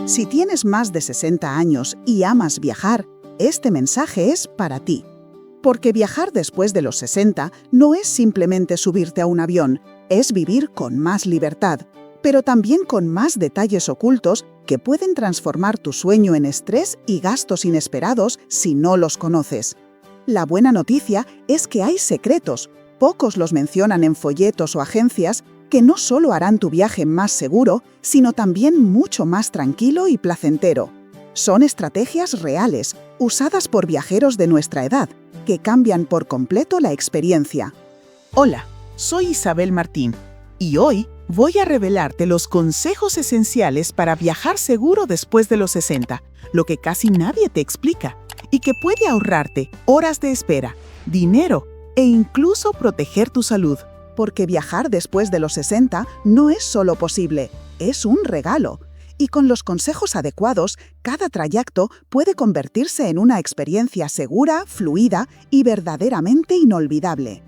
Si tienes más de 60 años y amas viajar, este mensaje es para ti. Porque viajar después de los 60 no es simplemente subirte a un avión, es vivir con más libertad, pero también con más detalles ocultos que pueden transformar tu sueño en estrés y gastos inesperados si no los conoces. La buena noticia es que hay secretos, pocos los mencionan en folletos o agencias, que no solo harán tu viaje más seguro, sino también mucho más tranquilo y placentero. Son estrategias reales, usadas por viajeros de nuestra edad, que cambian por completo la experiencia. Hola, soy Isabel Martín y hoy voy a revelarte los consejos esenciales para viajar seguro después de los 60, lo que casi nadie te explica y que puede ahorrarte horas de espera, dinero e incluso proteger tu salud. Porque viajar después de los 60 no es solo posible, es un regalo. Y con los consejos adecuados, cada trayecto puede convertirse en una experiencia segura, fluida y verdaderamente inolvidable.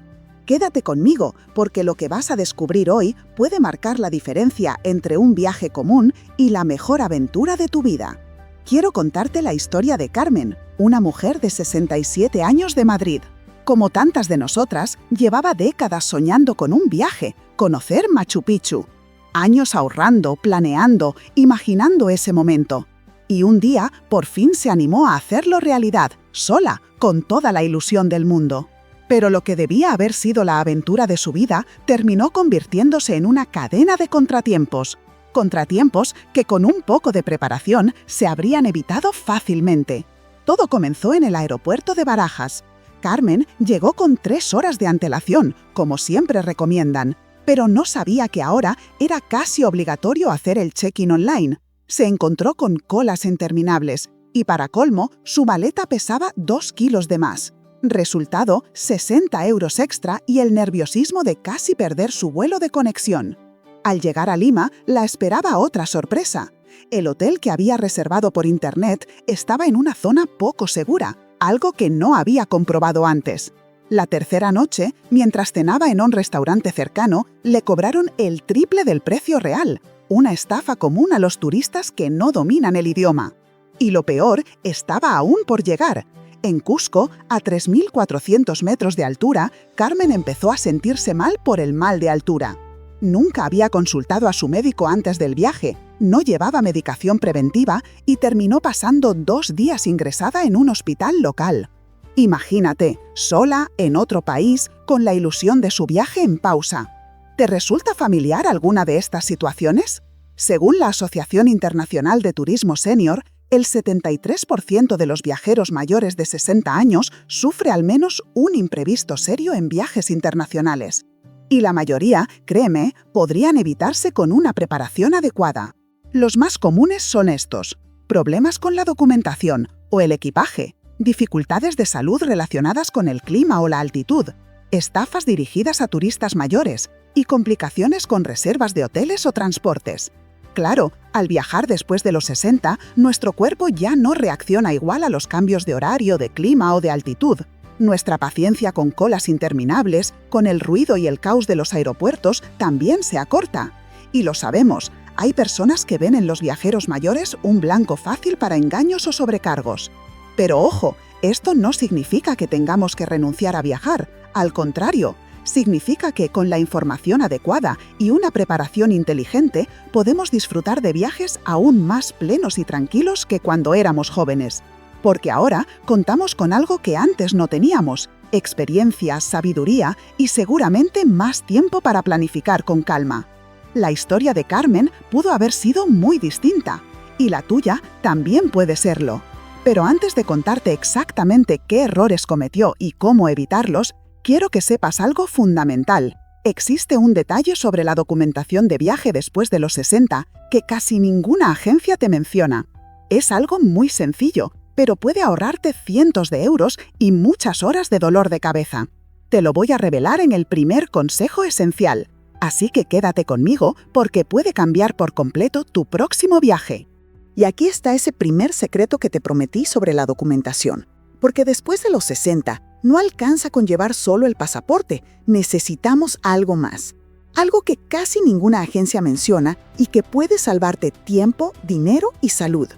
Quédate conmigo, porque lo que vas a descubrir hoy puede marcar la diferencia entre un viaje común y la mejor aventura de tu vida. Quiero contarte la historia de Carmen, una mujer de 67 años de Madrid. Como tantas de nosotras, llevaba décadas soñando con un viaje, conocer Machu Picchu. Años ahorrando, planeando, imaginando ese momento. Y un día, por fin se animó a hacerlo realidad, sola, con toda la ilusión del mundo. Pero lo que debía haber sido la aventura de su vida terminó convirtiéndose en una cadena de contratiempos. Contratiempos que con un poco de preparación se habrían evitado fácilmente. Todo comenzó en el aeropuerto de Barajas. Carmen llegó con 3 horas de antelación, como siempre recomiendan, pero no sabía que ahora era casi obligatorio hacer el check-in online. Se encontró con colas interminables y, para colmo, su maleta pesaba 2 kilos de más. Resultado, 60 euros extra y el nerviosismo de casi perder su vuelo de conexión. Al llegar a Lima, la esperaba otra sorpresa. El hotel que había reservado por internet estaba en una zona poco segura, algo que no había comprobado antes. La tercera noche, mientras cenaba en un restaurante cercano, le cobraron el triple del precio real, una estafa común a los turistas que no dominan el idioma. Y lo peor estaba aún por llegar. En Cusco, a 3.400 metros de altura, Carmen empezó a sentirse mal por el mal de altura. Nunca había consultado a su médico antes del viaje, no llevaba medicación preventiva y terminó pasando 2 días ingresada en un hospital local. Imagínate, sola, en otro país, con la ilusión de su viaje en pausa. ¿Te resulta familiar alguna de estas situaciones? Según la Asociación Internacional de Turismo Senior, el 73% de los viajeros mayores de 60 años sufre al menos un imprevisto serio en viajes internacionales. Y la mayoría, créeme, podrían evitarse con una preparación adecuada. Los más comunes son estos: problemas con la documentación o el equipaje, dificultades de salud relacionadas con el clima o la altitud, estafas dirigidas a turistas mayores y complicaciones con reservas de hoteles o transportes. Claro, al viajar después de los 60, nuestro cuerpo ya no reacciona igual a los cambios de horario, de clima o de altitud. Nuestra paciencia con colas interminables, con el ruido y el caos de los aeropuertos, también se acorta. Y lo sabemos, hay personas que ven en los viajeros mayores un blanco fácil para engaños o sobrecargos. Pero ojo, esto no significa que tengamos que renunciar a viajar. Al contrario, significa que con la información adecuada y una preparación inteligente podemos disfrutar de viajes aún más plenos y tranquilos que cuando éramos jóvenes. Porque ahora contamos con algo que antes no teníamos: experiencia, sabiduría y seguramente más tiempo para planificar con calma. La historia de Carmen pudo haber sido muy distinta, y la tuya también puede serlo. Pero antes de contarte exactamente qué errores cometió y cómo evitarlos, quiero que sepas algo fundamental. Existe un detalle sobre la documentación de viaje después de los 60 que casi ninguna agencia te menciona. Es algo muy sencillo, pero puede ahorrarte cientos de euros y muchas horas de dolor de cabeza. Te lo voy a revelar en el primer consejo esencial. Así que quédate conmigo porque puede cambiar por completo tu próximo viaje. Y aquí está ese primer secreto que te prometí sobre la documentación. Porque después de los 60, no alcanza con llevar solo el pasaporte, necesitamos algo más. Algo que casi ninguna agencia menciona y que puede salvarte tiempo, dinero y salud.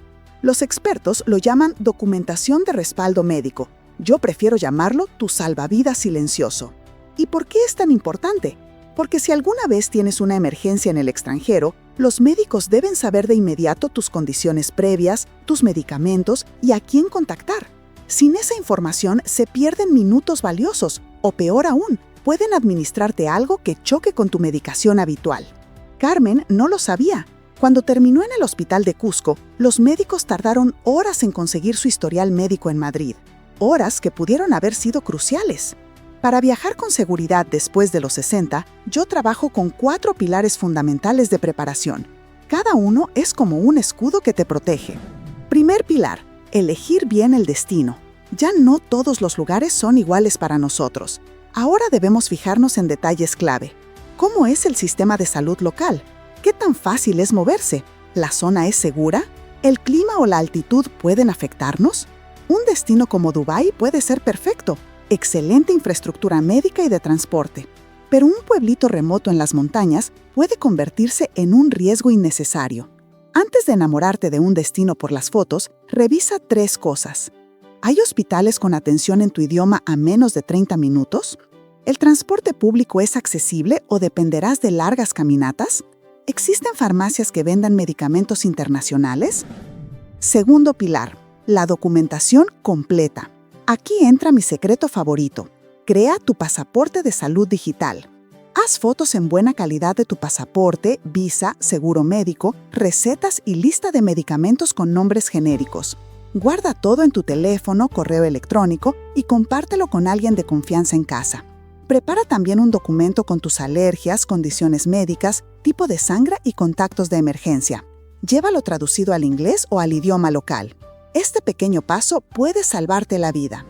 Los expertos lo llaman documentación de respaldo médico. Yo prefiero llamarlo tu salvavidas silencioso. ¿Y por qué es tan importante? Porque si alguna vez tienes una emergencia en el extranjero, los médicos deben saber de inmediato tus condiciones previas, tus medicamentos y a quién contactar. Sin esa información se pierden minutos valiosos o, peor aún, pueden administrarte algo que choque con tu medicación habitual. Carmen no lo sabía. Cuando terminó en el hospital de Cusco, los médicos tardaron horas en conseguir su historial médico en Madrid. Horas que pudieron haber sido cruciales. Para viajar con seguridad después de los 60, yo trabajo con 4 pilares fundamentales de preparación. Cada uno es como un escudo que te protege. Primer pilar, elegir bien el destino. Ya no todos los lugares son iguales para nosotros. Ahora debemos fijarnos en detalles clave. ¿Cómo es el sistema de salud local? ¿Qué tan fácil es moverse? ¿La zona es segura? ¿El clima o la altitud pueden afectarnos? Un destino como Dubái puede ser perfecto. Excelente infraestructura médica y de transporte. Pero un pueblito remoto en las montañas puede convertirse en un riesgo innecesario. Antes de enamorarte de un destino por las fotos, revisa 3 cosas. ¿Hay hospitales con atención en tu idioma a menos de 30 minutos? ¿El transporte público es accesible o dependerás de largas caminatas? ¿Existen farmacias que vendan medicamentos internacionales? Segundo pilar, la documentación completa. Aquí entra mi secreto favorito. Crea tu pasaporte de salud digital. Haz fotos en buena calidad de tu pasaporte, visa, seguro médico, recetas y lista de medicamentos con nombres genéricos. Guarda todo en tu teléfono, correo electrónico y compártelo con alguien de confianza en casa. Prepara también un documento con tus alergias, condiciones médicas, tipo de sangre y contactos de emergencia. Llévalo traducido al inglés o al idioma local. Este pequeño paso puede salvarte la vida.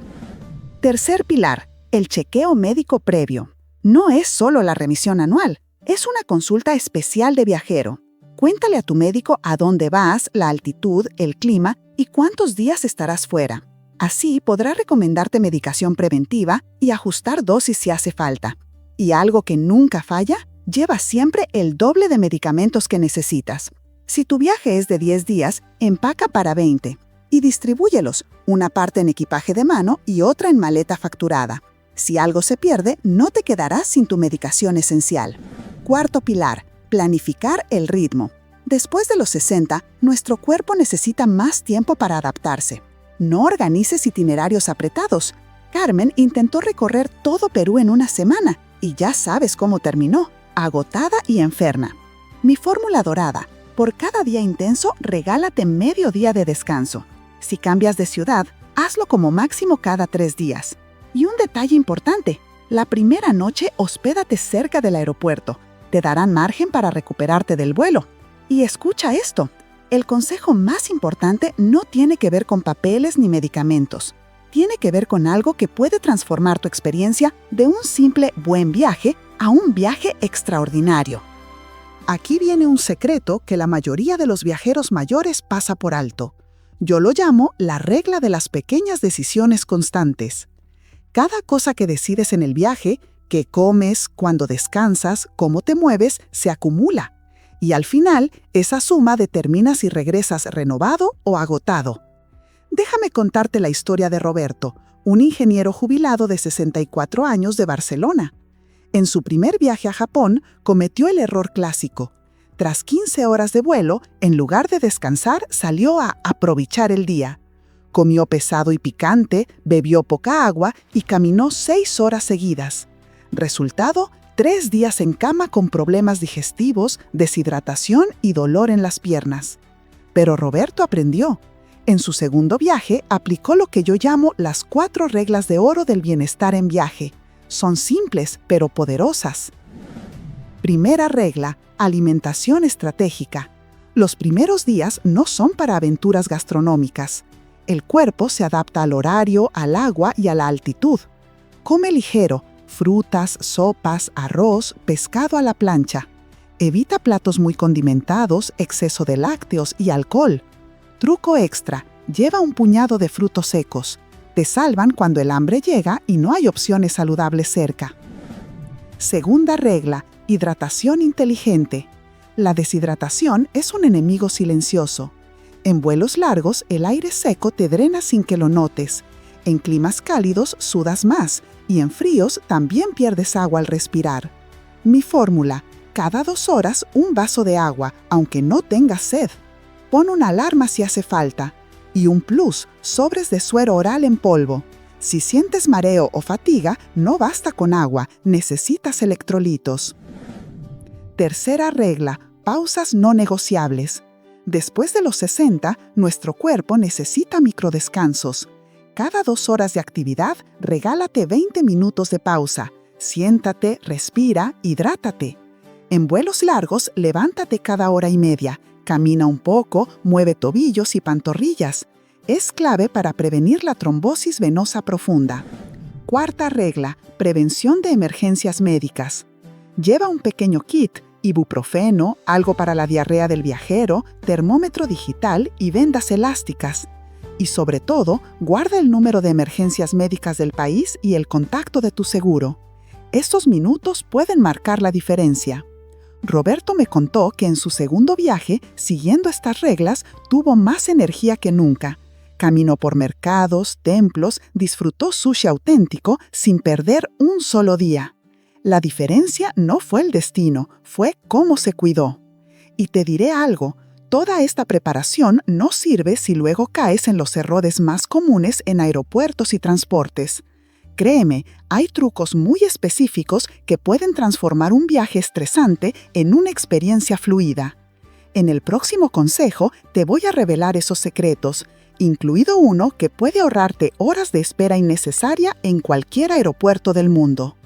Tercer pilar, el chequeo médico previo. No es solo la revisión anual, es una consulta especial de viajero. Cuéntale a tu médico a dónde vas, la altitud, el clima y cuántos días estarás fuera. Así podrá recomendarte medicación preventiva y ajustar dosis si hace falta. Y algo que nunca falla, lleva siempre el doble de medicamentos que necesitas. Si tu viaje es de 10 días, empaca para 20 y distribúyelos, una parte en equipaje de mano y otra en maleta facturada. Si algo se pierde, no te quedarás sin tu medicación esencial. Cuarto pilar, planificar el ritmo. Después de los 60, nuestro cuerpo necesita más tiempo para adaptarse. No organices itinerarios apretados. Carmen intentó recorrer todo Perú en una semana y ya sabes cómo terminó, agotada y enferma. Mi fórmula dorada: por cada día intenso, regálate medio día de descanso. Si cambias de ciudad, hazlo como máximo cada 3 días. Y un detalle importante: la primera noche hospédate cerca del aeropuerto. Te darán margen para recuperarte del vuelo. Y escucha esto: el consejo más importante no tiene que ver con papeles ni medicamentos. Tiene que ver con algo que puede transformar tu experiencia de un simple buen viaje a un viaje extraordinario. Aquí viene un secreto que la mayoría de los viajeros mayores pasa por alto. Yo lo llamo la regla de las pequeñas decisiones constantes. Cada cosa que decides en el viaje, qué comes, cuándo descansas, cómo te mueves, se acumula. Y al final, esa suma determina si regresas renovado o agotado. Déjame contarte la historia de Roberto, un ingeniero jubilado de 64 años de Barcelona. En su primer viaje a Japón, cometió el error clásico. Tras 15 horas de vuelo, en lugar de descansar, salió a aprovechar el día. Comió pesado y picante, bebió poca agua y caminó 6 horas seguidas. Resultado: 3 días en cama con problemas digestivos, deshidratación y dolor en las piernas. Pero Roberto aprendió. En su segundo viaje, aplicó lo que yo llamo las 4 reglas de oro del bienestar en viaje. Son simples, pero poderosas. Primera regla: alimentación estratégica. Los primeros días no son para aventuras gastronómicas. El cuerpo se adapta al horario, al agua y a la altitud. Come ligero: frutas, sopas, arroz, pescado a la plancha. Evita platos muy condimentados, exceso de lácteos y alcohol. Truco extra: lleva un puñado de frutos secos. Te salvan cuando el hambre llega y no hay opciones saludables cerca. Segunda regla: Hidratación inteligente. La deshidratación es un enemigo silencioso. En vuelos largos, el aire seco te drena sin que lo notes. En climas cálidos, sudas más, y en fríos también pierdes agua al respirar. Mi fórmula: cada 2 horas un vaso de agua, aunque no tengas sed. Pon una alarma si hace falta. Y un plus: sobres de suero oral en polvo. Si sientes mareo o fatiga, no basta con agua, necesitas electrolitos. Tercera regla: pausas no negociables. Después de los 60, nuestro cuerpo necesita microdescansos. Cada 2 horas de actividad, regálate 20 minutos de pausa. Siéntate, respira, hidrátate. En vuelos largos, levántate cada hora y media. Camina un poco, mueve tobillos y pantorrillas. Es clave para prevenir la trombosis venosa profunda. Cuarta regla: prevención de emergencias médicas. Lleva un pequeño kit: ibuprofeno, algo para la diarrea del viajero, termómetro digital y vendas elásticas. Y sobre todo, guarda el número de emergencias médicas del país y el contacto de tu seguro. Estos minutos pueden marcar la diferencia. Roberto me contó que en su segundo viaje, siguiendo estas reglas, tuvo más energía que nunca. Caminó por mercados, templos, disfrutó sushi auténtico sin perder un solo día. La diferencia no fue el destino, fue cómo se cuidó. Y te diré algo: toda esta preparación no sirve si luego caes en los errores más comunes en aeropuertos y transportes. Créeme, hay trucos muy específicos que pueden transformar un viaje estresante en una experiencia fluida. En el próximo consejo te voy a revelar esos secretos, incluido uno que puede ahorrarte horas de espera innecesaria en cualquier aeropuerto del mundo.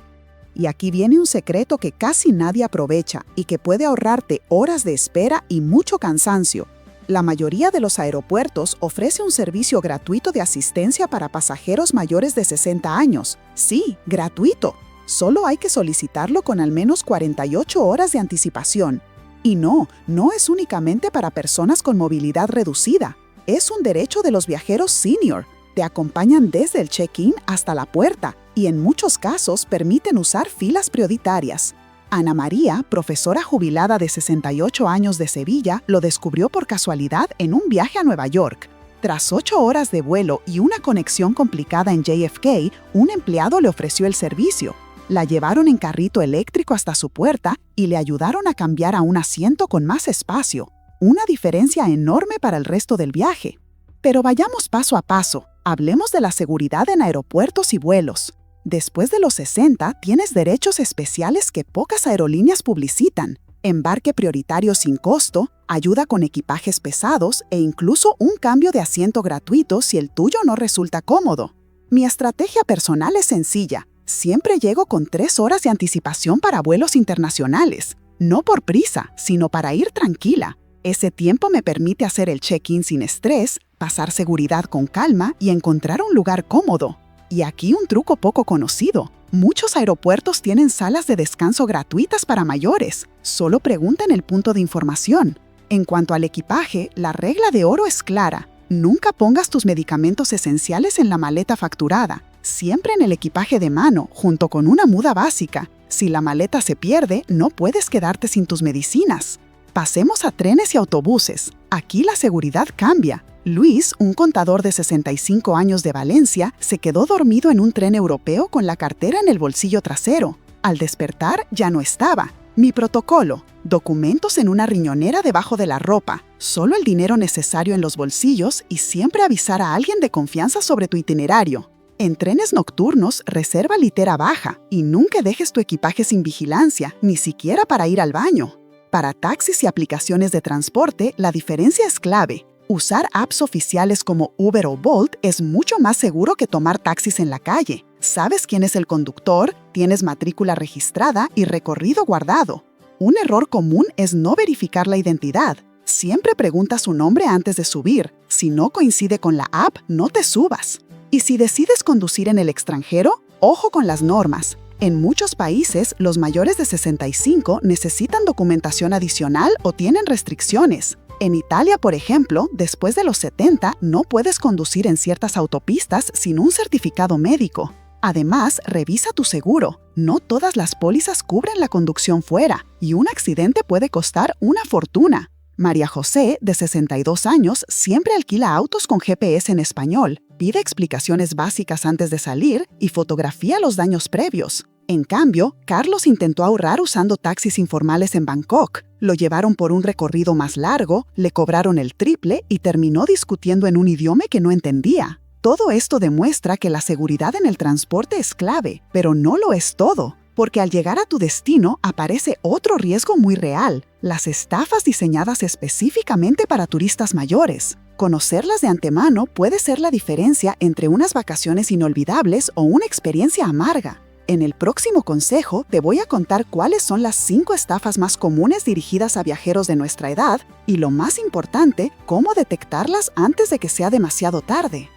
Y aquí viene un secreto que casi nadie aprovecha y que puede ahorrarte horas de espera y mucho cansancio. La mayoría de los aeropuertos ofrece un servicio gratuito de asistencia para pasajeros mayores de 60 años. Sí, gratuito. Solo hay que solicitarlo con al menos 48 horas de anticipación. Y no es únicamente para personas con movilidad reducida. Es un derecho de los viajeros senior. Te acompañan desde el check-in hasta la puerta y en muchos casos permiten usar filas prioritarias. Ana María, profesora jubilada de 68 años de Sevilla, lo descubrió por casualidad en un viaje a Nueva York. Tras 8 horas de vuelo y una conexión complicada en JFK, un empleado le ofreció el servicio. La llevaron en carrito eléctrico hasta su puerta y le ayudaron a cambiar a un asiento con más espacio. Una diferencia enorme para el resto del viaje. Pero vayamos paso a paso. Hablemos de la seguridad en aeropuertos y vuelos. Después de los 60, tienes derechos especiales que pocas aerolíneas publicitan. Embarque prioritario sin costo, ayuda con equipajes pesados e incluso un cambio de asiento gratuito si el tuyo no resulta cómodo. Mi estrategia personal es sencilla. Siempre llego con 3 horas de anticipación para vuelos internacionales. No por prisa, sino para ir tranquila. Ese tiempo me permite hacer el check-in sin estrés, pasar seguridad con calma y encontrar un lugar cómodo. Y aquí un truco poco conocido. Muchos aeropuertos tienen salas de descanso gratuitas para mayores. Solo pregunta en el punto de información. En cuanto al equipaje, la regla de oro es clara. Nunca pongas tus medicamentos esenciales en la maleta facturada. Siempre en el equipaje de mano, junto con una muda básica. Si la maleta se pierde, no puedes quedarte sin tus medicinas. Pasemos a trenes y autobuses. Aquí la seguridad cambia. Luis, un contador de 65 años de Valencia, se quedó dormido en un tren europeo con la cartera en el bolsillo trasero. Al despertar, ya no estaba. Mi protocolo: documentos en una riñonera debajo de la ropa, solo el dinero necesario en los bolsillos y siempre avisar a alguien de confianza sobre tu itinerario. En trenes nocturnos, reserva litera baja y nunca dejes tu equipaje sin vigilancia, ni siquiera para ir al baño. Para taxis y aplicaciones de transporte, la diferencia es clave. Usar apps oficiales como Uber o Bolt es mucho más seguro que tomar taxis en la calle. Sabes quién es el conductor, tienes matrícula registrada y recorrido guardado. Un error común es no verificar la identidad. Siempre pregunta su nombre antes de subir. Si no coincide con la app, no te subas. Y si decides conducir en el extranjero, ojo con las normas. En muchos países, los mayores de 65 necesitan documentación adicional o tienen restricciones. En Italia, por ejemplo, después de los 70 no puedes conducir en ciertas autopistas sin un certificado médico. Además, revisa tu seguro. No todas las pólizas cubren la conducción fuera y un accidente puede costar una fortuna. María José, de 62 años, siempre alquila autos con GPS en español, pide explicaciones básicas antes de salir y fotografía los daños previos. En cambio, Carlos intentó ahorrar usando taxis informales en Bangkok. Lo llevaron por un recorrido más largo, le cobraron el triple y terminó discutiendo en un idioma que no entendía. Todo esto demuestra que la seguridad en el transporte es clave, pero no lo es todo, porque al llegar a tu destino aparece otro riesgo muy real: las estafas diseñadas específicamente para turistas mayores. Conocerlas de antemano puede ser la diferencia entre unas vacaciones inolvidables o una experiencia amarga. En el próximo consejo te voy a contar cuáles son las 5 estafas más comunes dirigidas a viajeros de nuestra edad y, lo más importante, cómo detectarlas antes de que sea demasiado tarde.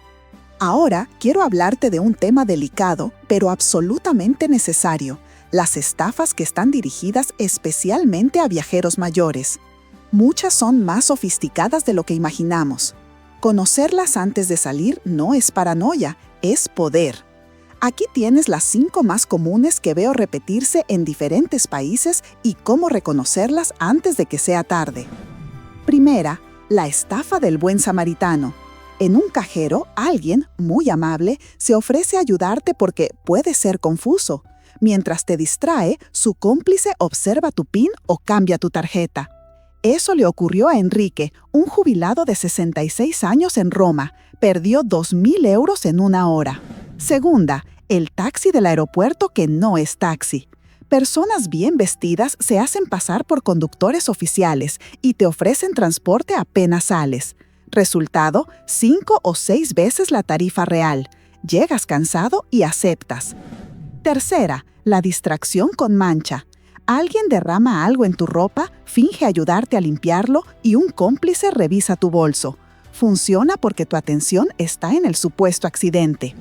Ahora quiero hablarte de un tema delicado, pero absolutamente necesario: las estafas que están dirigidas especialmente a viajeros mayores. Muchas son más sofisticadas de lo que imaginamos. Conocerlas antes de salir no es paranoia, es poder. Aquí tienes las 5 más comunes que veo repetirse en diferentes países y cómo reconocerlas antes de que sea tarde. Primera, la estafa del buen samaritano. En un cajero, alguien, muy amable, se ofrece a ayudarte porque puede ser confuso. Mientras te distrae, su cómplice observa tu PIN o cambia tu tarjeta. Eso le ocurrió a Enrique, un jubilado de 66 años en Roma. Perdió 2.000 euros en una hora. Segunda, el taxi del aeropuerto que no es taxi. Personas bien vestidas se hacen pasar por conductores oficiales y te ofrecen transporte apenas sales. Resultado, 5 o 6 veces la tarifa real. Llegas cansado y aceptas. Tercera, la distracción con mancha. Alguien derrama algo en tu ropa, finge ayudarte a limpiarlo y un cómplice revisa tu bolso. Funciona porque tu atención está en el supuesto accidente.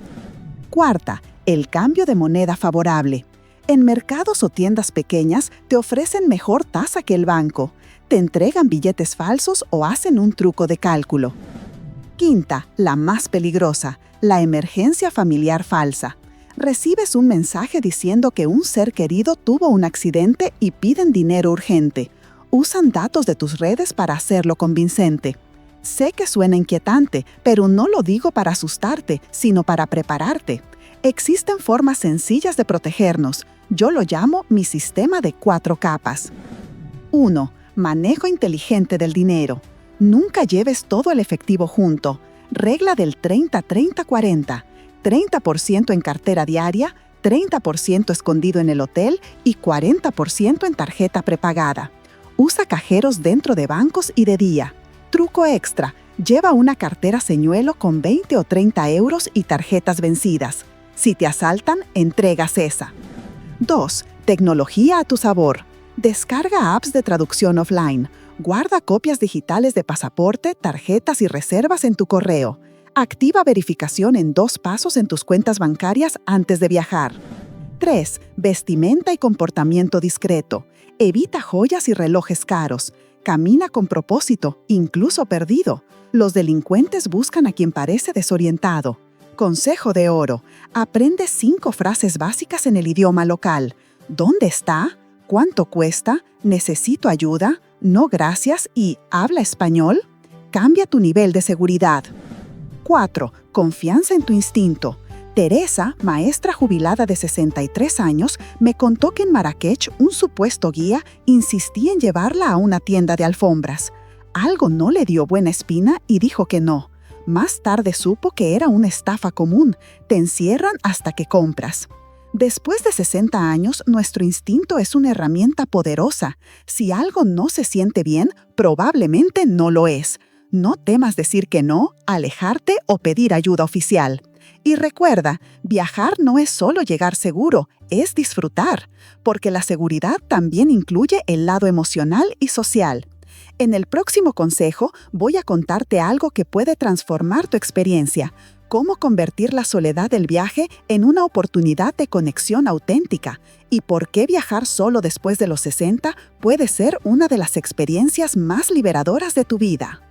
Cuarta, el cambio de moneda favorable. En mercados o tiendas pequeñas te ofrecen mejor tasa que el banco. Te entregan billetes falsos o hacen un truco de cálculo. Quinta, la más peligrosa, la emergencia familiar falsa. Recibes un mensaje diciendo que un ser querido tuvo un accidente y piden dinero urgente. Usan datos de tus redes para hacerlo convincente. Sé que suena inquietante, pero no lo digo para asustarte, sino para prepararte. Existen formas sencillas de protegernos. Yo lo llamo mi sistema de 4 capas. 1. Manejo inteligente del dinero. Nunca lleves todo el efectivo junto. Regla del 30-30-40. 30% en cartera diaria, 30% escondido en el hotel y 40% en tarjeta prepagada. Usa cajeros dentro de bancos y de día. Truco extra: lleva una cartera señuelo con 20 o 30 euros y tarjetas vencidas. Si te asaltan, entregas esa. 2. Tecnología a tu sabor. Descarga apps de traducción offline. Guarda copias digitales de pasaporte, tarjetas y reservas en tu correo. Activa verificación en 2 pasos en tus cuentas bancarias antes de viajar. 3. Vestimenta y comportamiento discreto. Evita joyas y relojes caros. Camina con propósito, incluso perdido. Los delincuentes buscan a quien parece desorientado. Consejo de oro: aprende 5 frases básicas en el idioma local. ¿Dónde está? ¿Cuánto cuesta? ¿Necesito ayuda? ¿No gracias? ¿Y habla español? Cambia tu nivel de seguridad. 4. Confianza en tu instinto. Teresa, maestra jubilada de 63 años, me contó que en Marrakech un supuesto guía insistía en llevarla a una tienda de alfombras. Algo no le dio buena espina y dijo que no. Más tarde supo que era una estafa común. Te encierran hasta que compras. Después de 60 años, nuestro instinto es una herramienta poderosa. Si algo no se siente bien, probablemente no lo es. No temas decir que no, alejarte o pedir ayuda oficial. Y recuerda, viajar no es solo llegar seguro, es disfrutar, porque la seguridad también incluye el lado emocional y social. En el próximo consejo voy a contarte algo que puede transformar tu experiencia: cómo convertir la soledad del viaje en una oportunidad de conexión auténtica y por qué viajar solo después de los 60 puede ser una de las experiencias más liberadoras de tu vida.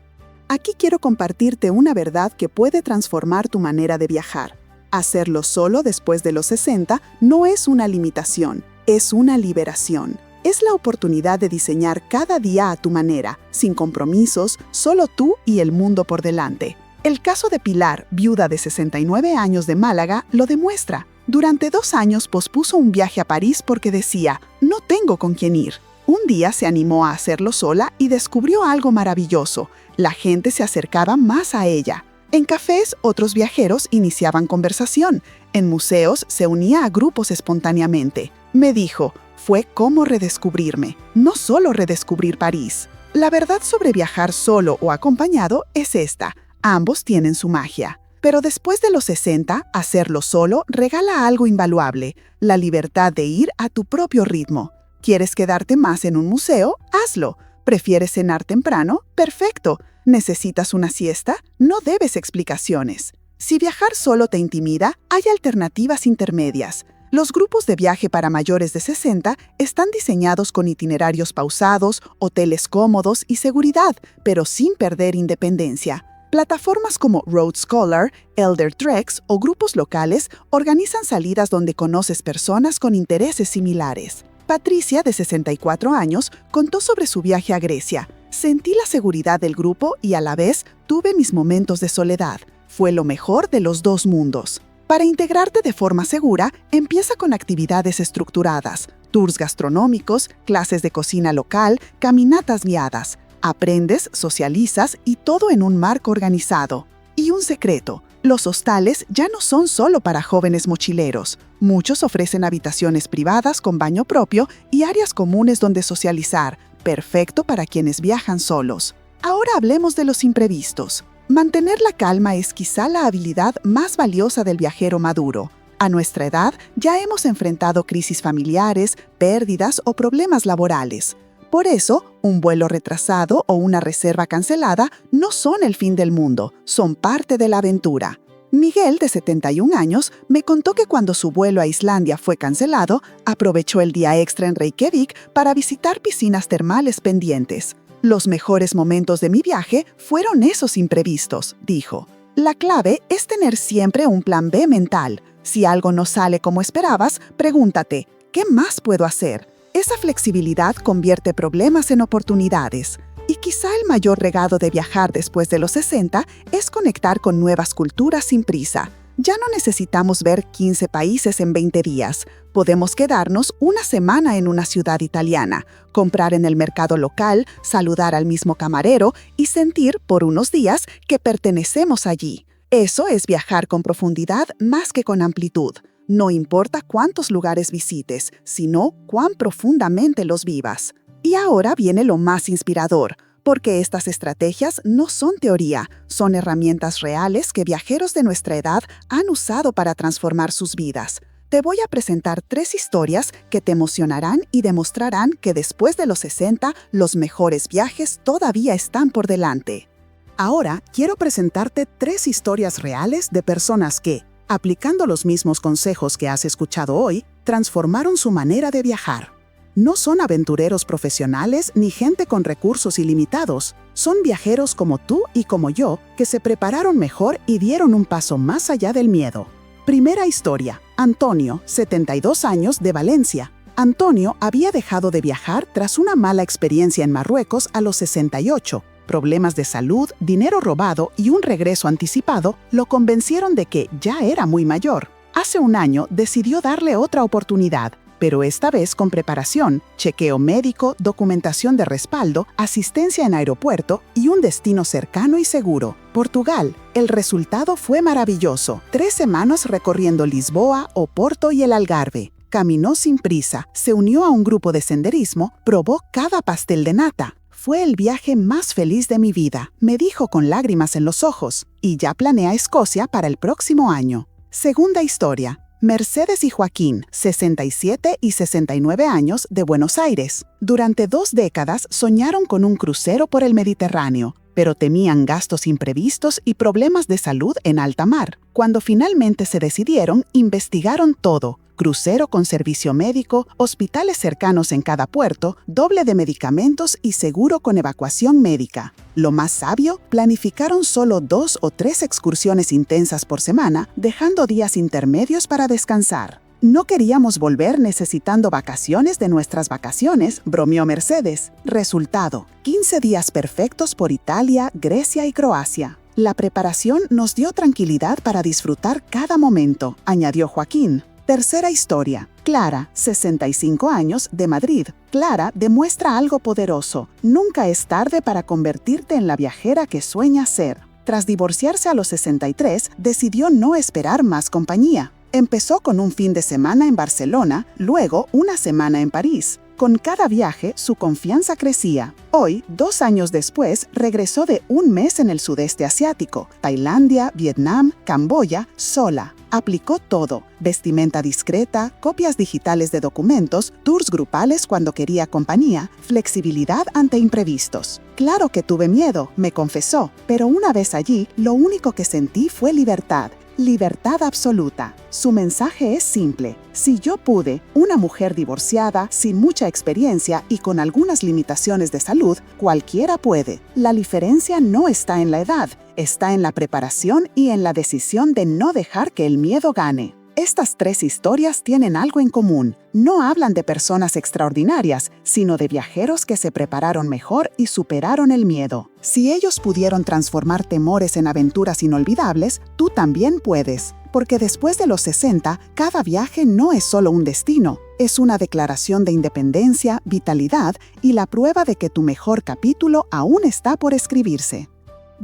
Aquí quiero compartirte una verdad que puede transformar tu manera de viajar. Hacerlo solo después de los 60 no es una limitación, es una liberación. Es la oportunidad de diseñar cada día a tu manera, sin compromisos, solo tú y el mundo por delante. El caso de Pilar, viuda de 69 años de Málaga, lo demuestra. Durante 2 años pospuso un viaje a París porque decía, no tengo con quién ir. Un día se animó a hacerlo sola y descubrió algo maravilloso. La gente se acercaba más a ella. En cafés, otros viajeros iniciaban conversación. En museos, se unía a grupos espontáneamente. Me dijo, fue como redescubrirme, no solo redescubrir París. La verdad sobre viajar solo o acompañado es esta. Ambos tienen su magia. Pero después de los 60, hacerlo solo regala algo invaluable, la libertad de ir a tu propio ritmo. ¿Quieres quedarte más en un museo? Hazlo. ¿Prefieres cenar temprano? Perfecto. ¿Necesitas una siesta? No debes explicaciones. Si viajar solo te intimida, hay alternativas intermedias. Los grupos de viaje para mayores de 60 están diseñados con itinerarios pausados, hoteles cómodos y seguridad, pero sin perder independencia. Plataformas como Road Scholar, Elder Treks o grupos locales organizan salidas donde conoces personas con intereses similares. Patricia, de 64 años, contó sobre su viaje a Grecia. Sentí la seguridad del grupo y a la vez tuve mis momentos de soledad. Fue lo mejor de los dos mundos. Para integrarte de forma segura, empieza con actividades estructuradas, tours gastronómicos, clases de cocina local, caminatas guiadas. Aprendes, socializas y todo en un marco organizado. Y un secreto, los hostales ya no son solo para jóvenes mochileros. Muchos ofrecen habitaciones privadas con baño propio y áreas comunes donde socializar, perfecto para quienes viajan solos. Ahora hablemos de los imprevistos. Mantener la calma es quizá la habilidad más valiosa del viajero maduro. A nuestra edad ya hemos enfrentado crisis familiares, pérdidas o problemas laborales. Por eso, un vuelo retrasado o una reserva cancelada no son el fin del mundo, son parte de la aventura. Miguel, de 71 años, me contó que cuando su vuelo a Islandia fue cancelado, aprovechó el día extra en Reykjavik para visitar piscinas termales pendientes. Los mejores momentos de mi viaje fueron esos imprevistos, dijo. La clave es tener siempre un plan B mental. Si algo no sale como esperabas, pregúntate, ¿qué más puedo hacer? Esa flexibilidad convierte problemas en oportunidades. Y quizá el mayor regalo de viajar después de los 60 es conectar con nuevas culturas sin prisa. Ya no necesitamos ver 15 países en 20 días. Podemos quedarnos una semana en una ciudad italiana, comprar en el mercado local, saludar al mismo camarero y sentir por unos días que pertenecemos allí. Eso es viajar con profundidad más que con amplitud. No importa cuántos lugares visites, sino cuán profundamente los vivas. Y ahora viene lo más inspirador, porque estas estrategias no son teoría, son herramientas reales que viajeros de nuestra edad han usado para transformar sus vidas. Te voy a presentar 3 historias que te emocionarán y demostrarán que después de los 60, los mejores viajes todavía están por delante. Ahora quiero presentarte 3 historias reales de personas que, aplicando los mismos consejos que has escuchado hoy, transformaron su manera de viajar. No son aventureros profesionales ni gente con recursos ilimitados. Son viajeros como tú y como yo que se prepararon mejor y dieron un paso más allá del miedo. Primera historia. Antonio, 72 años, de Valencia. Antonio había dejado de viajar tras una mala experiencia en Marruecos a los 68. Problemas de salud, dinero robado y un regreso anticipado lo convencieron de que ya era muy mayor. Hace un año decidió darle otra oportunidad, pero esta vez con preparación, chequeo médico, documentación de respaldo, asistencia en aeropuerto y un destino cercano y seguro, Portugal. El resultado fue maravilloso. 3 semanas recorriendo Lisboa, Oporto y el Algarve. Caminó sin prisa, se unió a un grupo de senderismo, probó cada pastel de nata. Fue el viaje más feliz de mi vida, me dijo con lágrimas en los ojos, y ya planea Escocia para el próximo año. Segunda historia. Mercedes y Joaquín, 67 y 69 años, de Buenos Aires. Durante 2 décadas soñaron con un crucero por el Mediterráneo, pero temían gastos imprevistos y problemas de salud en alta mar. Cuando finalmente se decidieron, investigaron todo. crucero con servicio médico, hospitales cercanos en cada puerto, doble de medicamentos y seguro con evacuación médica. Lo más sabio, planificaron solo 2 o 3 excursiones intensas por semana, dejando días intermedios para descansar. No queríamos volver necesitando vacaciones de nuestras vacaciones, bromeó Mercedes. Resultado, 15 días perfectos por Italia, Grecia y Croacia. La preparación nos dio tranquilidad para disfrutar cada momento, añadió Joaquín. Tercera historia. Clara, 65 años, de Madrid. Clara demuestra algo poderoso. Nunca es tarde para convertirte en la viajera que sueñas ser. Tras divorciarse a los 63, decidió no esperar más compañía. Empezó con un fin de semana en Barcelona, luego una semana en París. Con cada viaje, su confianza crecía. Hoy, 2 años después, regresó de un mes en el sudeste asiático, Tailandia, Vietnam, Camboya, sola. Aplicó todo: vestimenta discreta, copias digitales de documentos, tours grupales cuando quería compañía, flexibilidad ante imprevistos. Claro que tuve miedo, me confesó, pero una vez allí, lo único que sentí fue libertad. Libertad absoluta. Su mensaje es simple. Si yo pude, una mujer divorciada, sin mucha experiencia y con algunas limitaciones de salud, cualquiera puede. La diferencia no está en la edad, está en la preparación y en la decisión de no dejar que el miedo gane. Estas 3 historias tienen algo en común. No hablan de personas extraordinarias, sino de viajeros que se prepararon mejor y superaron el miedo. Si ellos pudieron transformar temores en aventuras inolvidables, tú también puedes. Porque después de los 60, cada viaje no es solo un destino, es una declaración de independencia, vitalidad y la prueba de que tu mejor capítulo aún está por escribirse.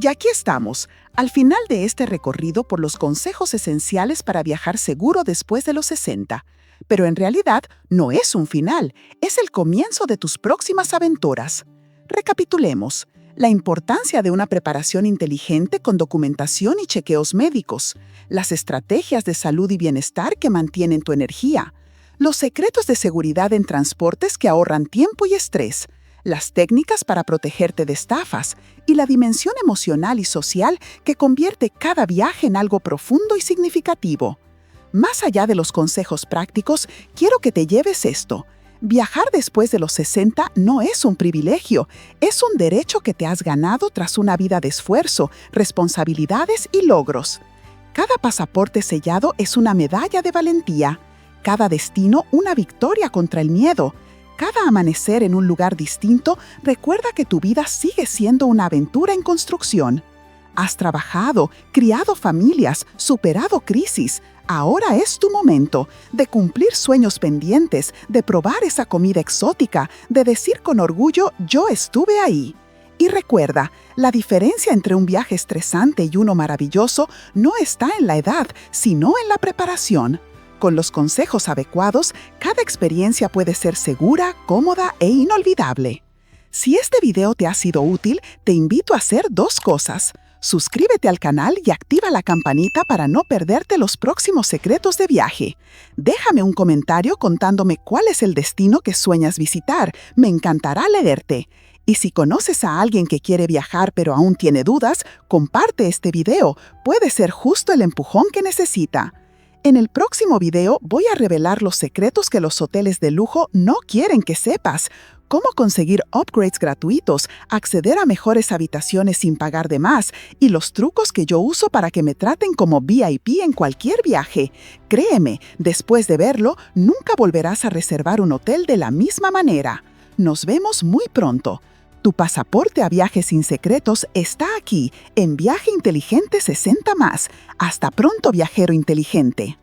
Y aquí estamos, al final de este recorrido por los consejos esenciales para viajar seguro después de los 60. Pero en realidad no es un final, es el comienzo de tus próximas aventuras. Recapitulemos. La importancia de una preparación inteligente con documentación y chequeos médicos. Las estrategias de salud y bienestar que mantienen tu energía. Los secretos de seguridad en transportes que ahorran tiempo y estrés. Las técnicas para protegerte de estafas y la dimensión emocional y social que convierte cada viaje en algo profundo y significativo. Más allá de los consejos prácticos, quiero que te lleves esto. Viajar después de los 60 no es un privilegio, es un derecho que te has ganado tras una vida de esfuerzo, responsabilidades y logros. Cada pasaporte sellado es una medalla de valentía, cada destino una victoria contra el miedo. Cada amanecer en un lugar distinto recuerda que tu vida sigue siendo una aventura en construcción. Has trabajado, criado familias, superado crisis. Ahora es tu momento de cumplir sueños pendientes, de probar esa comida exótica, de decir con orgullo, yo estuve ahí. Y recuerda, la diferencia entre un viaje estresante y uno maravilloso no está en la edad, sino en la preparación. Con los consejos adecuados, cada experiencia puede ser segura, cómoda e inolvidable. Si este video te ha sido útil, te invito a hacer 2 cosas. Suscríbete al canal y activa la campanita para no perderte los próximos secretos de viaje. Déjame un comentario contándome cuál es el destino que sueñas visitar. Me encantará leerte. Y si conoces a alguien que quiere viajar pero aún tiene dudas, comparte este video. Puede ser justo el empujón que necesita. En el próximo video voy a revelar los secretos que los hoteles de lujo no quieren que sepas, cómo conseguir upgrades gratuitos, acceder a mejores habitaciones sin pagar de más y los trucos que yo uso para que me traten como VIP en cualquier viaje. Créeme, después de verlo, nunca volverás a reservar un hotel de la misma manera. Nos vemos muy pronto. Tu pasaporte a viajes sin secretos está aquí, en Viaje Inteligente 60+. Hasta pronto, viajero inteligente.